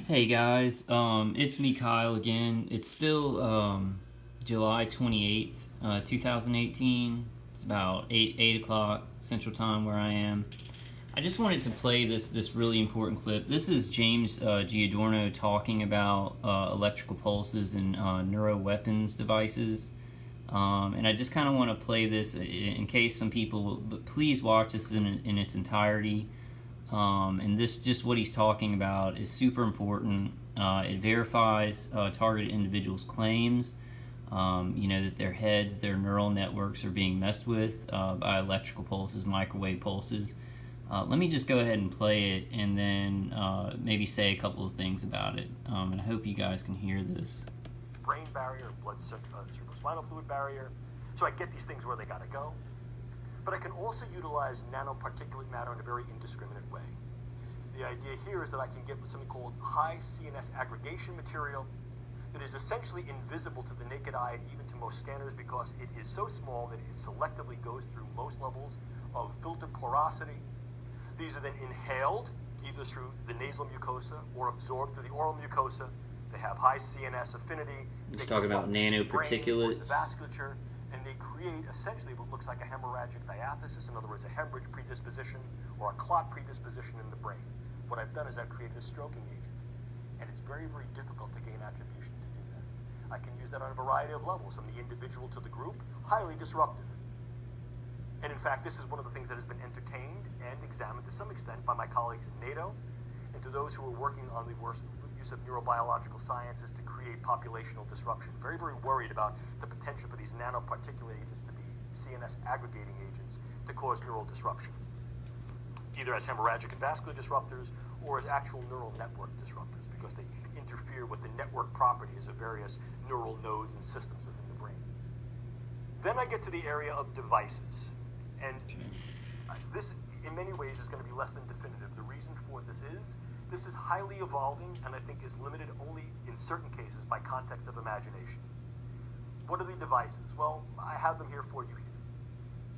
Hey guys, it's me Kyle again. It's still July 28th, 2018. It's about 8 o'clock Central Time where I am. I just wanted to play this really important clip. This is James Giordano talking about electrical pulses and neuroweapons devices. And I just kind of want to play this in case some people, but please watch this in its entirety. And this, just what he's talking about, is super important. It verifies targeted individuals' claims, that their heads, their neural networks are being messed with by electrical pulses, microwave pulses. Let me just go ahead and play it and then maybe say a couple of things about it. And I hope you guys can hear this. Brain barrier, blood cerebrospinal fluid barrier. So I get these things where they gotta go. But I can also utilize nanoparticulate matter in a very indiscriminate way. The idea here is that I can get something called high CNS aggregation material that is essentially invisible to the naked eye and even to most scanners because it is so small that it selectively goes through most levels of filtered porosity. These are then inhaled either through the nasal mucosa or absorbed through the oral mucosa. They have high CNS affinity. He's talking about nanoparticulates. The vasculature, and they create essentially what looks like a hemorrhagic diathesis, in other words, a hemorrhage predisposition or a clot predisposition in the brain. What I've done is I've created a stroking agent, and it's very, very difficult to gain attribution to do that. I can use that on a variety of levels, from the individual to the group, highly disruptive. And in fact, this is one of the things that has been entertained and examined to some extent by my colleagues at NATO, and to those who are working on the use of neurobiological sciences to create populational disruption. Very, very worried about the potential for these nanoparticulate agents to be CNS aggregating agents to cause neural disruption, either as hemorrhagic and vascular disruptors or as actual neural network disruptors, because they interfere with the network properties of various neural nodes and systems within the brain. Then I get to the area of devices. And this, in many ways, is going to be less than definitive. The reason for this is highly evolving, and I think is limited only in certain cases by context of imagination. What are the devices? Well, I have them here for you here.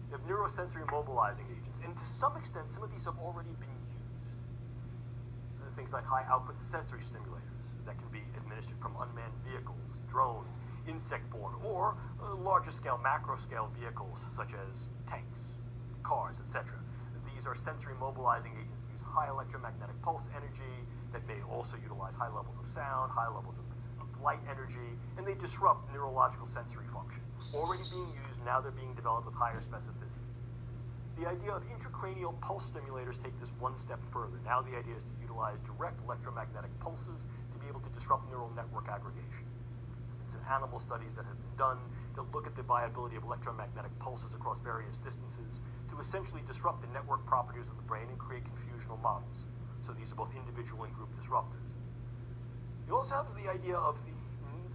You have neurosensory mobilizing agents, and to some extent, some of these have already been used. There are things like high-output sensory stimulators that can be administered from unmanned vehicles, drones, insect-borne, or larger-scale, macro-scale vehicles such as tanks, cars, etc. These are sensory mobilizing agents that use high electromagnetic pulse energy that may also utilize high levels of sound, high levels of light energy, and they disrupt neurological sensory function. Already being used, now they're being developed with higher specificity. The idea of intracranial pulse stimulators take this one step further. Now the idea is to utilize direct electromagnetic pulses to be able to disrupt neural network aggregation. Some animal studies that have been done that look at the viability of electromagnetic pulses across various distances to essentially disrupt the network properties of the brain and create confusional models. So these are both individual and group disruptors. You also have the idea of the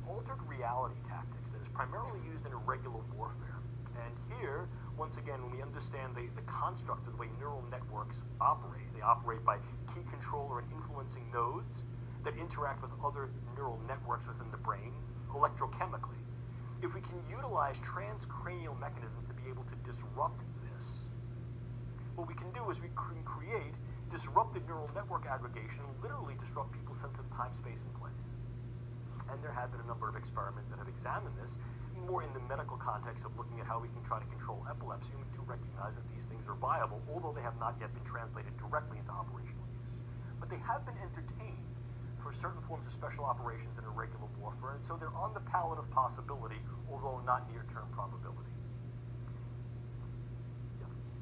altered reality tactics that is primarily used in irregular warfare. And here, once again, when we understand the construct of the way neural networks operate, they operate by key controller and influencing nodes that interact with other neural networks within the brain electrochemically. If we can utilize transcranial mechanisms to be able to disrupt this, what we can do is we can create disrupted neural network aggregation and literally disrupt people's sense of time, space, and place. And there have been a number of experiments that have examined this, more in the medical context of looking at how we can try to control epilepsy, and we do recognize that these things are viable, although they have not yet been translated directly into operational use. But they have been entertained for certain forms of special operations in irregular warfare, and so they're on the palette of possibility, although not near-term probability.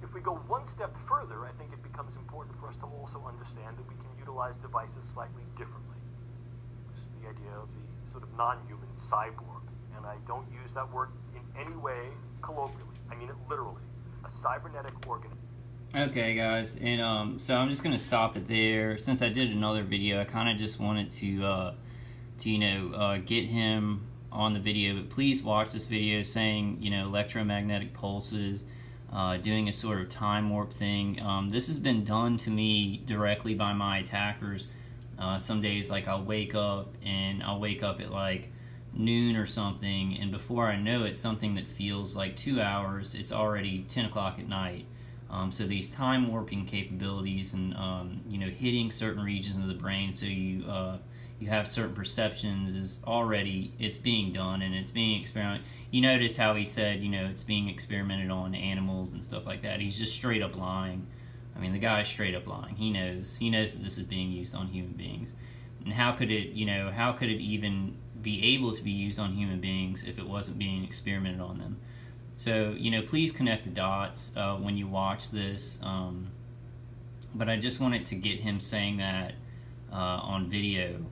If we go one step further, I think it becomes important for us to also understand that we can utilize devices slightly differently. This is the idea of the sort of non-human cyborg, and I don't use that word in any way colloquially. I mean it literally. A cybernetic organism. Okay, guys, and so I'm just gonna stop it there. Since I did another video, I kind of just wanted to get him on the video. But please watch this video saying, electromagnetic pulses, doing a sort of time warp thing. This has been done to me directly by my attackers. Some days, like, I'll wake up at like noon or something, and before I know it, something that feels like 2 hours, it's already 10 o'clock at night. So these time warping capabilities and hitting certain regions of the brain, so you have certain perceptions, is already, it's being done and it's being experimented. You notice how he said it's being experimented on animals and stuff like that. He's just straight up lying. I mean, the guy's straight up lying. He knows that this is being used on human beings. And how could it even be able to be used on human beings if it wasn't being experimented on them? So, please connect the dots when you watch this. But I just wanted to get him saying that on video.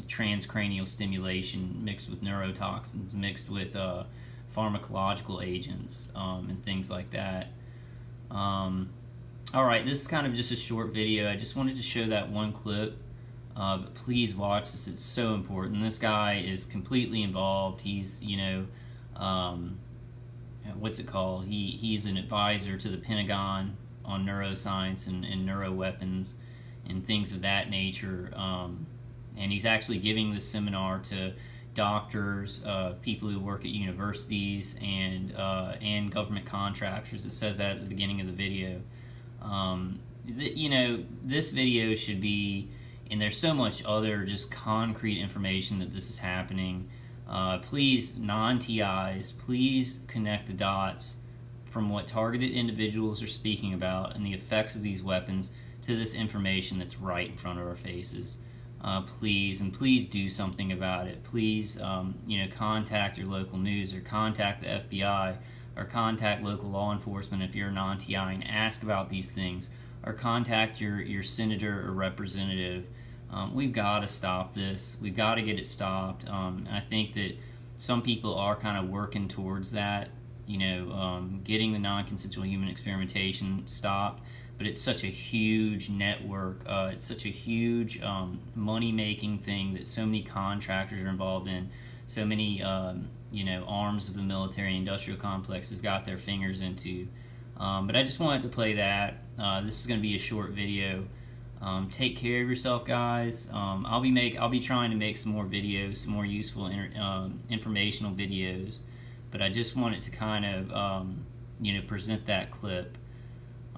Transcranial stimulation mixed with neurotoxins, mixed with pharmacological agents, and things like that. Alright, this is kind of just a short video. I just wanted to show that one clip. But please watch this. It's so important. This guy is completely involved. He's, what's it called? He's an advisor to the Pentagon on neuroscience and neuroweapons and things of that nature. And he's actually giving this seminar to doctors, people who work at universities, and government contractors. It says that at the beginning of the video. This video should be, and there's so much other just concrete information that this is happening. Please, non-TIs, please connect the dots from what targeted individuals are speaking about and the effects of these weapons to this information that's right in front of our faces. Please do something about it. Please, contact your local news, or contact the FBI, or contact local law enforcement if you're a non-TI and ask about these things, or contact your senator or representative. We've got to stop this. We've got to get it stopped. I think that some people are kind of working towards that, getting the non-consensual human experimentation stopped. But it's such a huge network. It's such a huge money-making thing that so many contractors are involved in. So many, arms of the military-industrial complex have got their fingers into. But I just wanted to play that. This is going to be a short video. Take care of yourself, guys. I'll be trying to make some more videos, some more useful informational videos. But I just wanted to kind of present that clip.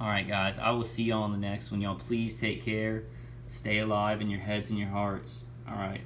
Alright guys, I will see y'all on the next one. Y'all please take care, stay alive in your heads and your hearts. Alright.